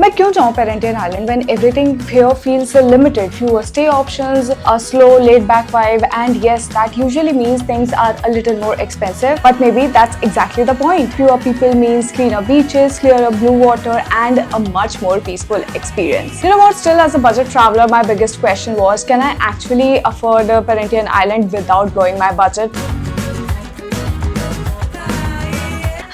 मैं क्यों जाऊँ Parentian Island when everything here feels limited, fewer stay options, a slow, laid-back vibe, and yes, that usually means things are a little more expensive. But maybe that's exactly the point. Fewer people means cleaner beaches, clearer blue water, and a much more peaceful experience. You know what? Still, as a budget traveler, my biggest question was: can I actually afford Parentian Island without blowing my budget?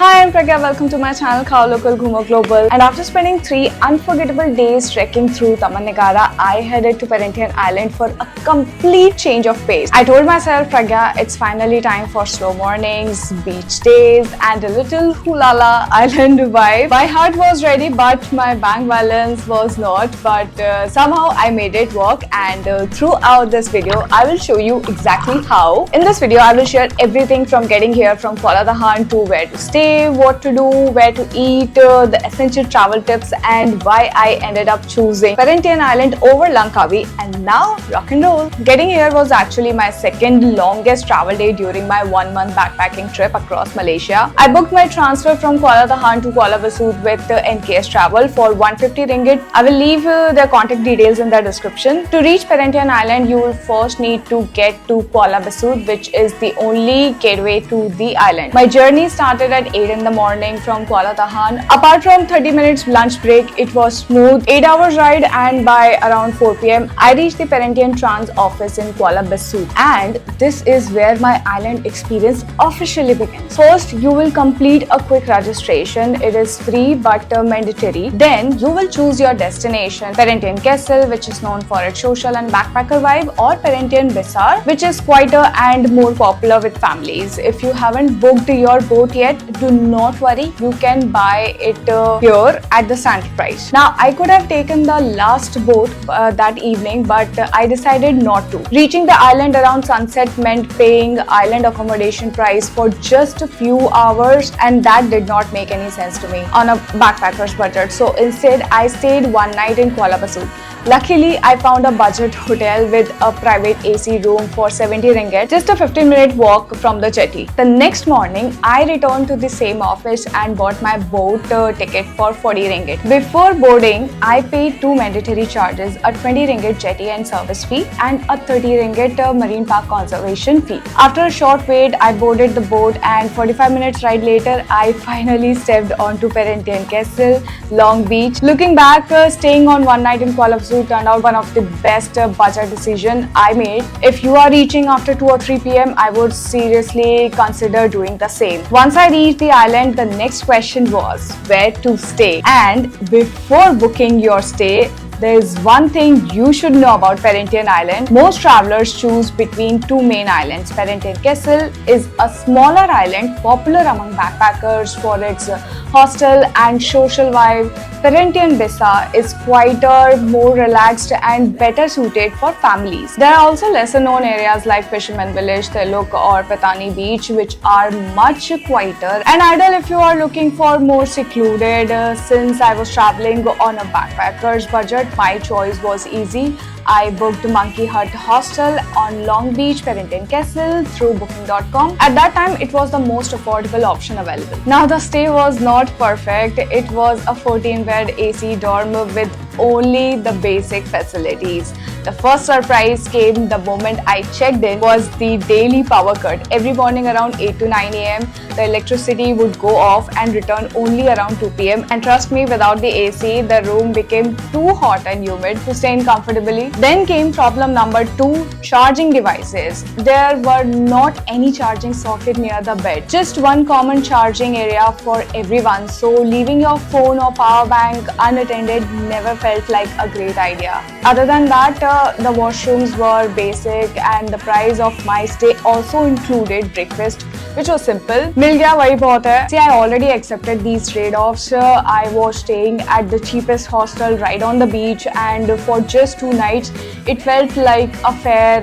Hi, I'm Pragya. Welcome to my channel Khao Local Ghumo Global. And after spending 3 unforgettable days trekking through Taman Nagara, I headed to Parentian Island for a complete change of pace. I told myself, Pragya, it's finally time for slow mornings, beach days, and a little hulala island vibe. My heart was ready, but my bank balance was not. But somehow I made it work. And throughout this video, I will show you exactly how. In this video, I will share everything from getting here from Kuala Dahan to where to stay, what to do, where to eat, the essential travel tips, and why I ended up choosing Parentian Island over Langkawi. And now, rock and roll. Getting here was actually my second longest travel day during my 1-month backpacking trip across Malaysia. I booked my transfer from Kuala Dahan to Kuala Besut with NKS Travel for 150 ringgit. I will leave their contact details in the description. To reach Parentian Island, you will first need to get to Kuala Besut, which is the only gateway to the island. My journey started at 8 in the morning from Kuala Dahan. Apart from 30 minutes lunch break, it was smooth 8 hours ride, and by around 4 p.m. I reached the Parentian Trans office in Kuala Besut. And this is where my island experience officially begins. First, you will complete a quick registration. It is free but mandatory. Then you will choose your destination: Parentian Castle, which is known for its social and backpacker vibe, or Parentian Besar, which is quieter and more popular with families. If you haven't booked your boat yet, do not worry, you can buy it here at the standard price. Now, I could have taken the last boat that evening, but I decided not to. Reaching the island around sunset meant paying island accommodation price for just a few hours, and that did not make any sense to me on a backpacker's budget. So instead, I stayed one night in Kuala Besut. Luckily, I found a budget hotel with a private AC room for 70 ringgit, just a 15-minute walk from the jetty. The next morning, I returned to the same office and bought my boat ticket for 40 ringgit. Before boarding, I paid 2 mandatory charges: a 20 ringgit jetty and service fee and a 30 ringgit marine park conservation fee. After a short wait, I boarded the boat, and 45 minutes ride later, I finally stepped onto Parentian Castle, Long Beach. Looking back, staying on one night in Kuala Besut turned out one of the best budget decision I made. If you are reaching after 2 or 3 p.m., I would seriously consider doing the same. Once I reached the island, the next question was where to stay. And before booking your stay, there is one thing you should know about Parentian Island. Most travelers choose between two main islands. Parentian Castle is a smaller island popular among backpackers for its hostel and social vibe. Parentian Besar is quieter, more relaxed, and better suited for families. There are also lesser known areas like Fisherman Village, Teluk, or Patani Beach, which are much quieter and ideal if you are looking for more secluded. Since I was traveling on a backpacker's budget, my choice was easy. I booked Monkey Hut Hostel on Long Beach, Parentian Castle through booking.com. At that time, it was the most affordable option available. Now, the stay was not perfect. It was a 14-bed AC dorm with only the basic facilities. The first surprise came the moment I checked in was the daily power cut. Every morning around 8 to 9 a.m., the electricity would go off and return only around 2 p.m. And trust me, without the AC, the room became too hot and humid to stay in comfortably. Then came problem number 2, charging devices. There were not any charging socket near the bed, just one common charging area for everyone. So leaving your phone or power bank unattended never felt like a great idea. Other than that, the washrooms were basic, and the price of my stay also included breakfast, which was simple. Mil gaya wahi bahut hai. See, I already accepted these trade-offs. I was staying at the cheapest hostel right on the beach, and for just 2 nights, it felt like a fair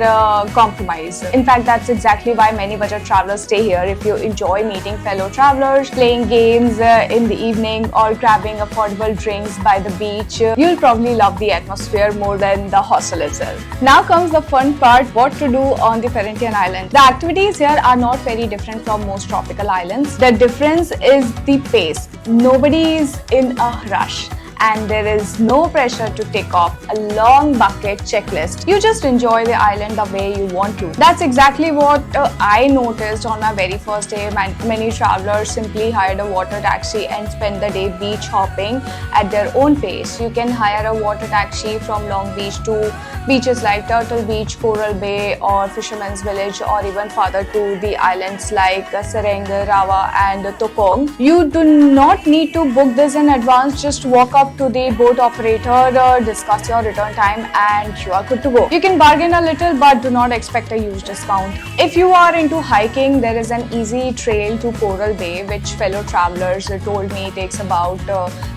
compromise. In fact, that's exactly why many budget travelers stay here. If you enjoy meeting fellow travelers, playing games in the evening, or grabbing affordable drinks by the beach, you'll probably love the atmosphere more than the hostel itself. Now comes the fun part: what to do on the Parentian Island. The activities here are not very different from most tropical islands. The difference is the pace. Nobody is in a rush. and there is no pressure to tick off a long bucket checklist. You just enjoy the island the way you want to. That's exactly what I noticed on my very first day. Many travelers simply hired a water taxi and spent the day beach hopping at their own pace. You can hire a water taxi from Long Beach to beaches like Turtle Beach, Coral Bay or Fisherman's Village, or even farther to the islands like Sereng, Rawa and Tokong. You do not need to book this in advance. Just walk up to the boat operator, discuss your return time and you are good to go. You can bargain a little but do not expect a huge discount. If you are into hiking, there is an easy trail to Coral Bay which fellow travelers told me takes about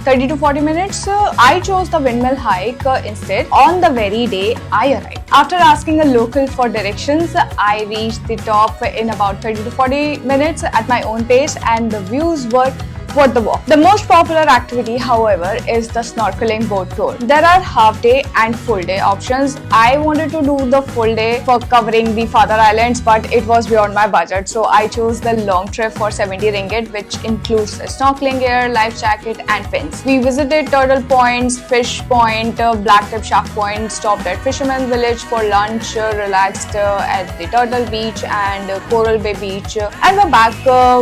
30 to 40 minutes. I chose the windmill hike instead on the very day I arrived. After asking a local for directions, I reached the top in about 30 to 40 minutes at my own pace, and the views were worth the walk. The most popular activity, however, is the snorkeling boat tour. There are half day and full day options. I wanted to do the full day for covering the farther islands, but it was beyond my budget, so I chose the long trip for 70 ringgit, which includes a snorkeling gear, life jacket and fins. We visited Turtle Point, Fish Point, Blacktip Shark Point, stopped at Fisherman's Village for lunch, relaxed at the Turtle Beach and Coral Bay Beach, and were back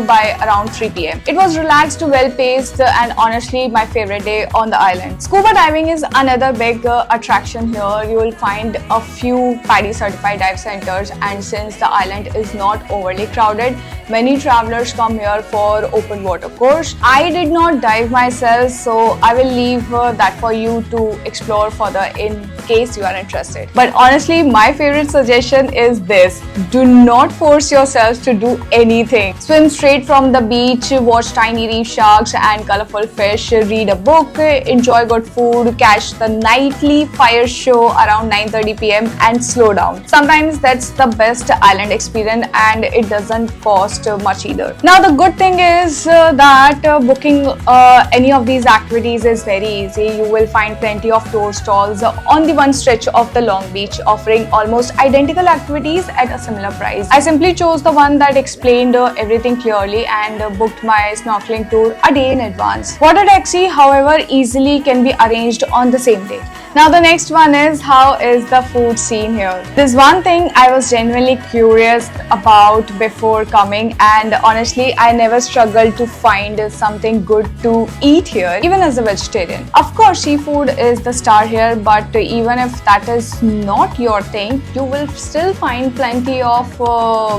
by around 3 p.m. It was relaxed, well paced and honestly my favorite day on the island. Scuba diving is another big attraction here. You will find a few PADI certified dive centers, and since the island is not overly crowded, many travelers come here for open water course. I did not dive myself, so I will leave that for you to explore further in case you are interested. But honestly, my favorite suggestion is this: do not force yourselves to do anything. Swim straight from the beach, watch tiny reef sharks and colorful fish, read a book, enjoy good food, catch the nightly fire show around 9:30 p.m. and slow down. Sometimes that's the best island experience and it doesn't cost much either. Now the good thing is that booking any of these activities is very easy. You will find plenty of tour stalls on the one stretch of the Long Beach offering almost identical activities at a similar price. I simply chose the one that explained everything clearly and booked my snorkeling tour a day in advance. Water taxi, however, easily can be arranged on the same day. Now the next one is, how is the food scene here? This one thing I was genuinely curious about before coming, and honestly I never struggled to find something good to eat here even as a vegetarian. Of course seafood is the star here, but even if that is not your thing, you will still find plenty of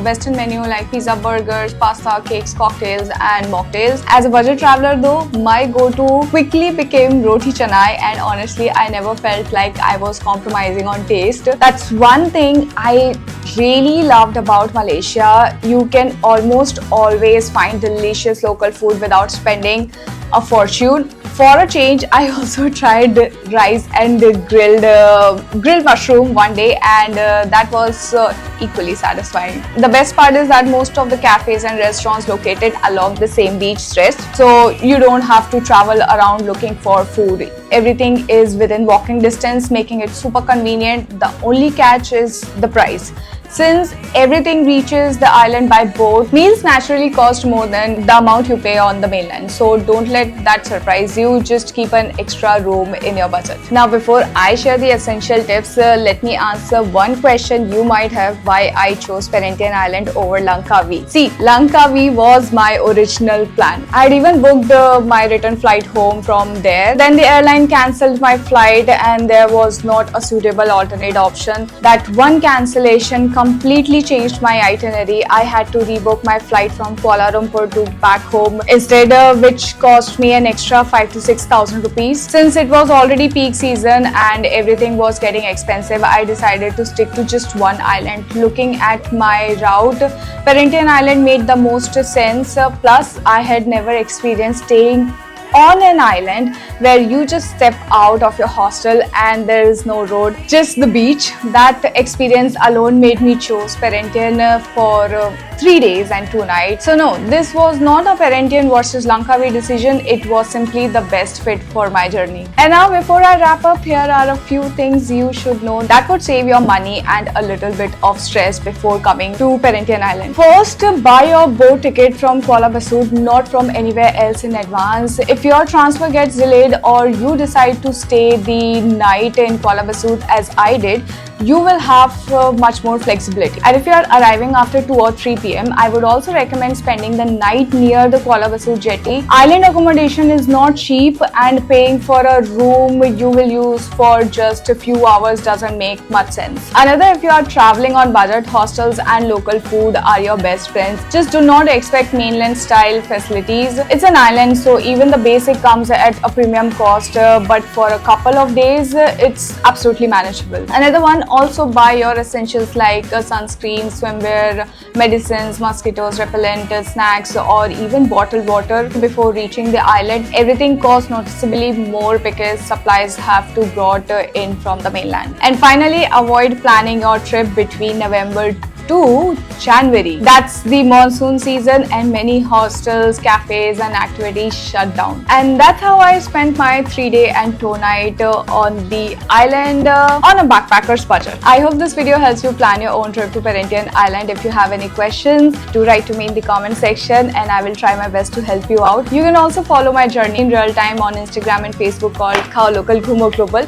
western menu like pizza, burgers, pasta, cakes, cocktails and mocktails. As a budget traveler though, my go-to quickly became roti canai, and honestly I never felt like I was compromising on taste. That's one thing I really loved about Malaysia. You can almost always find delicious local food without spending a fortune. For a change, I also tried rice and grilled mushroom one day, and that was equally satisfying. The best part is that most of the cafes and restaurants located along the same beach stretch, so you don't have to travel around looking for food. Everything is within walking distance, making it super convenient. The only catch is the price. Since everything reaches the island by boat, meals naturally cost more than the amount you pay on the mainland. So don't let that surprise you. Just keep an extra room in your budget. Now before I share the essential tips, let me answer one question you might have: why I chose Perhentian Island over Langkawi. See, Langkawi was my original plan. I had even booked my return flight home from there. Then the airline cancelled my flight and there was not a suitable alternate option. That one cancellation completely changed my itinerary. I had to rebook my flight from Kuala Lumpur to back home instead, which cost me an extra 5,000 to 6,000 rupees. Since it was already peak season and everything was getting expensive, I decided to stick to just one island. Looking at my route, Perhentian Island made the most sense. Plus, I had never experienced staying on an island where you just step out of your hostel and there is no road, just the beach. That experience alone made me choose Perhentian for 3 days and 2 nights. So no, this was not a Perhentian versus Langkawi decision. It was simply the best fit for my journey. And now before I wrap up, here are a few things you should know that would save your money and a little bit of stress before coming to Perhentian Island. First, buy your boat ticket from Kuala Besut, not from anywhere else in advance. If if your transfer gets delayed or you decide to stay the night in Kuala Besut as I did, you will have much more flexibility. And if you are arriving after 2 or 3 p.m, I would also recommend spending the night near the Kuala Besut jetty. Island accommodation is not cheap, and paying for a room you will use for just a few hours doesn't make much sense. Another, if you are traveling on budget, hostels and local food are your best friends. Just do not expect mainland style facilities. It's an island, so even the basic comes at a premium cost, but for a couple of days it's absolutely manageable. Another one, also buy your essentials like sunscreen, swimwear, medicines, mosquitoes, repellent, snacks, or even bottled water before reaching the island. Everything costs noticeably more because supplies have to be brought in from the mainland. And finally, avoid planning your trip between November to January. That's the monsoon season and many hostels, cafes and activities shut down. And that's how I spent my 3-day and 2-night on the island on a backpacker's budget. I hope this video helps you plan your own trip to Perhentian Island. If you have any questions, do write to me in the comment section and I will try my best to help you out. You can also follow my journey in real time on Instagram and Facebook called Khao Local Ghumo Global.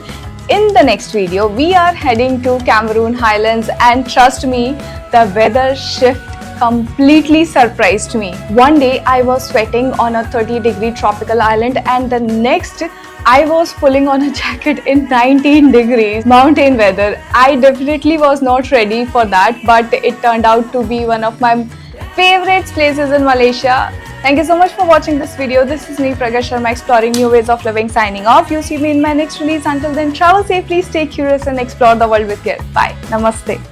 In the next video, we are heading to Cameroon Highlands, and trust me, the weather shift completely surprised me. One day I was sweating on a 30-degree tropical island, and the next I was pulling on a jacket in 19 degrees mountain weather. I definitely was not ready for that, but it turned out to be one of my favorite places in Malaysia. Thank you so much for watching this video. This is me, Pragya Sharma, exploring new ways of living, signing off. You see me in my next release. Until then, travel safely, stay curious and explore the world with care. Bye. Namaste.